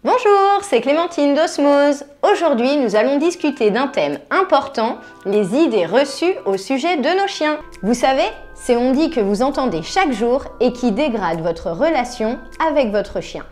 Bonjour, c'est Clémentine d'Osmose. Aujourd'hui, nous allons discuter d'un thème important, les idées reçues au sujet de nos chiens. Vous savez, ces on-dit que vous entendez chaque jour et qui dégradent votre relation avec votre chien.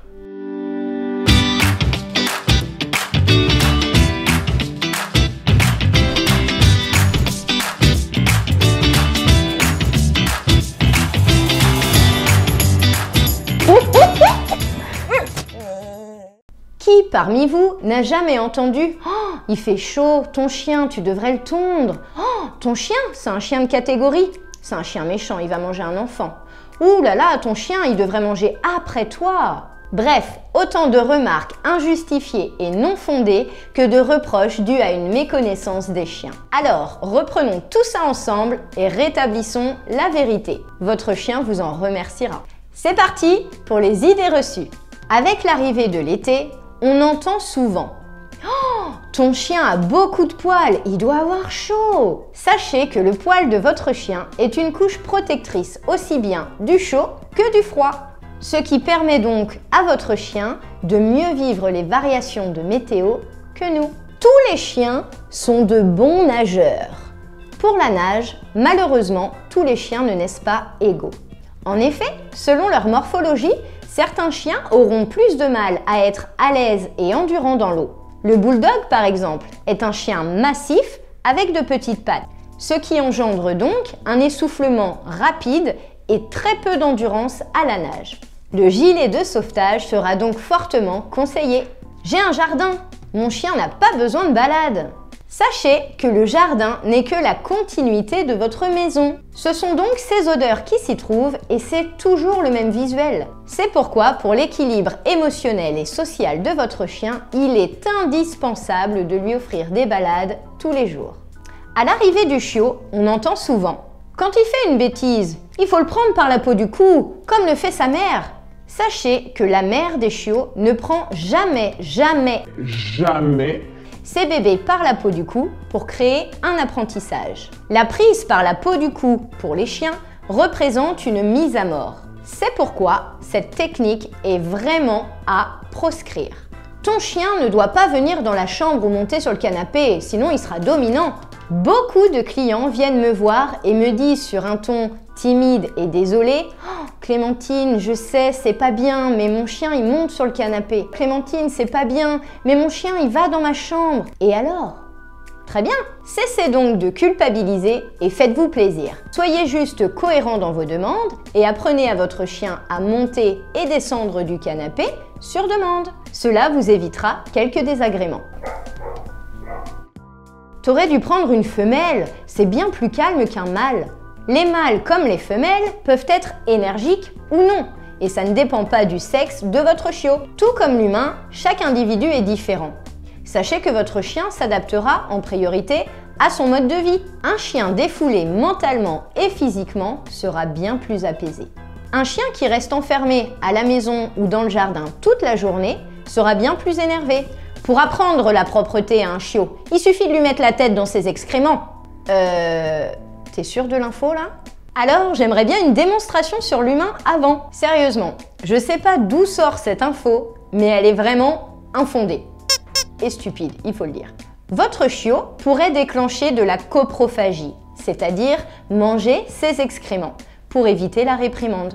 Qui parmi vous n'a jamais entendu « Oh, il fait chaud, ton chien, tu devrais le tondre. Oh, ton chien, c'est un chien de catégorie. C'est un chien méchant, il va manger un enfant. Ouh là là, ton chien, il devrait manger après toi. » Bref, autant de remarques injustifiées et non fondées que de reproches dus à une méconnaissance des chiens. Alors, reprenons tout ça ensemble et rétablissons la vérité. Votre chien vous en remerciera. C'est parti pour les idées reçues. Avec l'arrivée de l'été, on entend souvent « Oh, ton chien a beaucoup de poils, il doit avoir chaud !» Sachez que le poil de votre chien est une couche protectrice aussi bien du chaud que du froid. Ce qui permet donc à votre chien de mieux vivre les variations de météo que nous. Tous les chiens sont de bons nageurs. Pour la nage, malheureusement, tous les chiens ne naissent pas égaux. En effet, selon leur morphologie, certains chiens auront plus de mal à être à l'aise et endurants dans l'eau. Le bulldog, par exemple, est un chien massif avec de petites pattes, ce qui engendre donc un essoufflement rapide et très peu d'endurance à la nage. Le gilet de sauvetage sera donc fortement conseillé. J'ai un jardin, mon chien n'a pas besoin de balade. Sachez que le jardin n'est que la continuité de votre maison. Ce sont donc ces odeurs qui s'y trouvent et c'est toujours le même visuel. C'est pourquoi, pour l'équilibre émotionnel et social de votre chien, il est indispensable de lui offrir des balades tous les jours. À l'arrivée du chiot, on entend souvent « Quand il fait une bêtise, il faut le prendre par la peau du cou, comme le fait sa mère ». Sachez que la mère des chiots ne prend jamais ses bébés par la peau du cou pour créer un apprentissage. La prise par la peau du cou pour les chiens représente une mise à mort. C'est pourquoi cette technique est vraiment à proscrire. Ton chien ne doit pas venir dans la chambre ou monter sur le canapé, sinon il sera dominant. Beaucoup de clients viennent me voir et me disent sur un ton timide et désolé « Oh, Clémentine, je sais, c'est pas bien, mais mon chien il monte sur le canapé. Clémentine, c'est pas bien, mais mon chien il va dans ma chambre. Et alors ?» Très bien, cessez donc de culpabiliser et faites-vous plaisir. Soyez juste cohérent dans vos demandes et apprenez à votre chien à monter et descendre du canapé sur demande. Cela vous évitera quelques désagréments. T'aurais dû prendre une femelle, c'est bien plus calme qu'un mâle. Les mâles comme les femelles peuvent être énergiques ou non, et ça ne dépend pas du sexe de votre chiot. Tout comme l'humain, chaque individu est différent. Sachez que votre chien s'adaptera en priorité à son mode de vie. Un chien défoulé mentalement et physiquement sera bien plus apaisé. Un chien qui reste enfermé à la maison ou dans le jardin toute la journée sera bien plus énervé. Pour apprendre la propreté à un chiot, il suffit de lui mettre la tête dans ses excréments. T'es sûr de l'info là? Alors, j'aimerais bien une démonstration sur l'humain avant. Sérieusement, je sais pas d'où sort cette info, mais elle est vraiment infondée. Et stupide, il faut le dire. Votre chiot pourrait déclencher de la coprophagie, c'est-à-dire manger ses excréments, pour éviter la réprimande.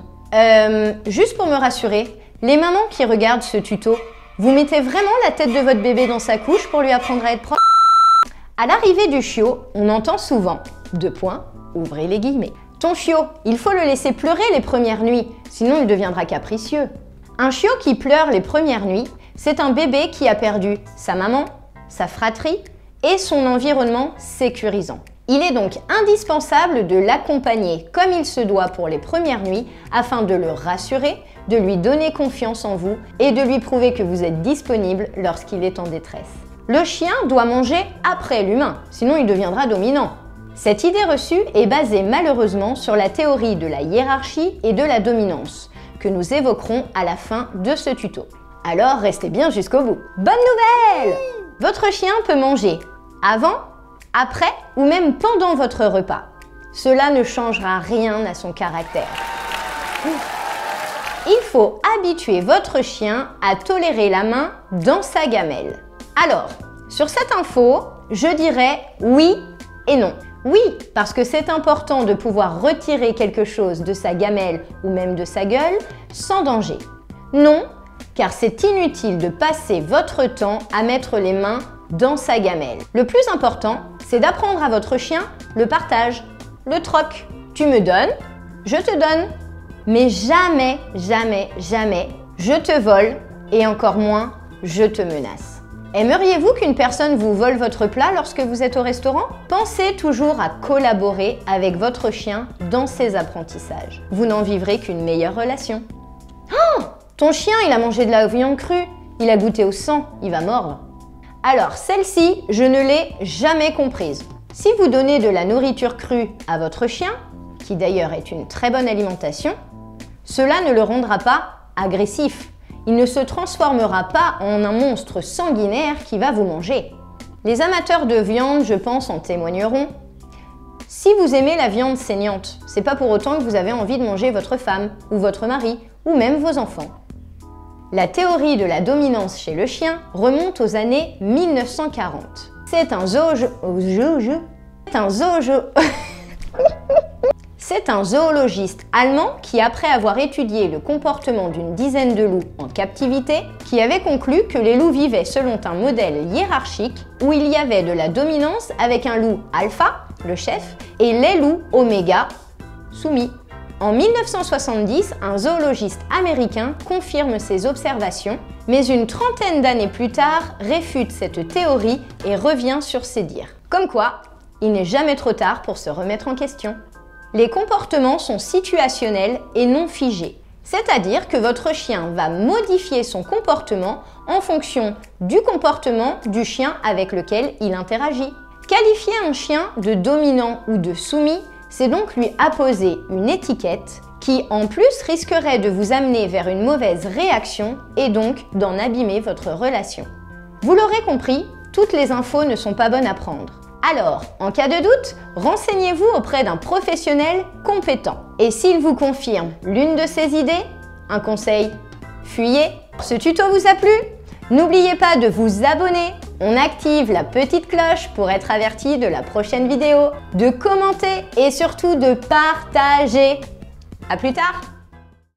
Juste pour me rassurer, les mamans qui regardent ce tuto, vous mettez vraiment la tête de votre bébé dans sa couche pour lui apprendre à être propre? À l'arrivée du chiot, on entend souvent ouvrez les guillemets. Ton chiot, il faut le laisser pleurer les premières nuits, sinon il deviendra capricieux. Un chiot qui pleure les premières nuits, c'est un bébé qui a perdu sa maman, sa fratrie et son environnement sécurisant. Il est donc indispensable de l'accompagner comme il se doit pour les premières nuits afin de le rassurer, de lui donner confiance en vous et de lui prouver que vous êtes disponible lorsqu'il est en détresse. Le chien doit manger après l'humain, sinon il deviendra dominant. Cette idée reçue est basée malheureusement sur la théorie de la hiérarchie et de la dominance, que nous évoquerons à la fin de ce tuto. Alors restez bien jusqu'au bout. Bonne nouvelle! Votre chien peut manger avant, après ou même pendant votre repas. Cela ne changera rien à son caractère. Il faut habituer votre chien à tolérer la main dans sa gamelle. Alors, sur cette info, je dirais oui et non. Oui, parce que c'est important de pouvoir retirer quelque chose de sa gamelle ou même de sa gueule sans danger. Non, car c'est inutile de passer votre temps à mettre les mains dans sa gamelle. Le plus important, c'est d'apprendre à votre chien le partage, le troc. Tu me donnes, je te donne. Mais jamais, jamais, jamais, je te vole et encore moins, je te menace. Aimeriez-vous qu'une personne vous vole votre plat lorsque vous êtes au restaurant? Pensez toujours à collaborer avec votre chien dans ses apprentissages. Vous n'en vivrez qu'une meilleure relation. Oh! Ton chien, il a mangé de la viande crue, il a goûté au sang, il va mordre. Alors, celle-ci, je ne l'ai jamais comprise. Si vous donnez de la nourriture crue à votre chien, qui d'ailleurs est une très bonne alimentation, cela ne le rendra pas agressif. Il ne se transformera pas en un monstre sanguinaire qui va vous manger. Les amateurs de viande, je pense, en témoigneront. Si vous aimez la viande saignante, c'est pas pour autant que vous avez envie de manger votre femme, ou votre mari, ou même vos enfants. La théorie de la dominance chez le chien remonte aux années 1940. C'est un zoologiste allemand qui, après avoir étudié le comportement d'une dizaine de loups en captivité, qui avait conclu que les loups vivaient selon un modèle hiérarchique où il y avait de la dominance avec un loup alpha, le chef, et les loups oméga, soumis. En 1970, un zoologiste américain confirme ces observations, mais une trentaine d'années plus tard, réfute cette théorie et revient sur ses dires. Comme quoi, il n'est jamais trop tard pour se remettre en question. Les comportements sont situationnels et non figés, c'est-à-dire que votre chien va modifier son comportement en fonction du comportement du chien avec lequel il interagit. Qualifier un chien de dominant ou de soumis, c'est donc lui apposer une étiquette qui, en plus, risquerait de vous amener vers une mauvaise réaction et donc d'en abîmer votre relation. Vous l'aurez compris, toutes les infos ne sont pas bonnes à prendre. Alors, en cas de doute, renseignez-vous auprès d'un professionnel compétent. Et s'il vous confirme l'une de ces idées, un conseil, fuyez. Ce tuto vous a plu? N'oubliez pas de vous abonner. On active la petite cloche pour être averti de la prochaine vidéo, de commenter et surtout de partager. À plus tard!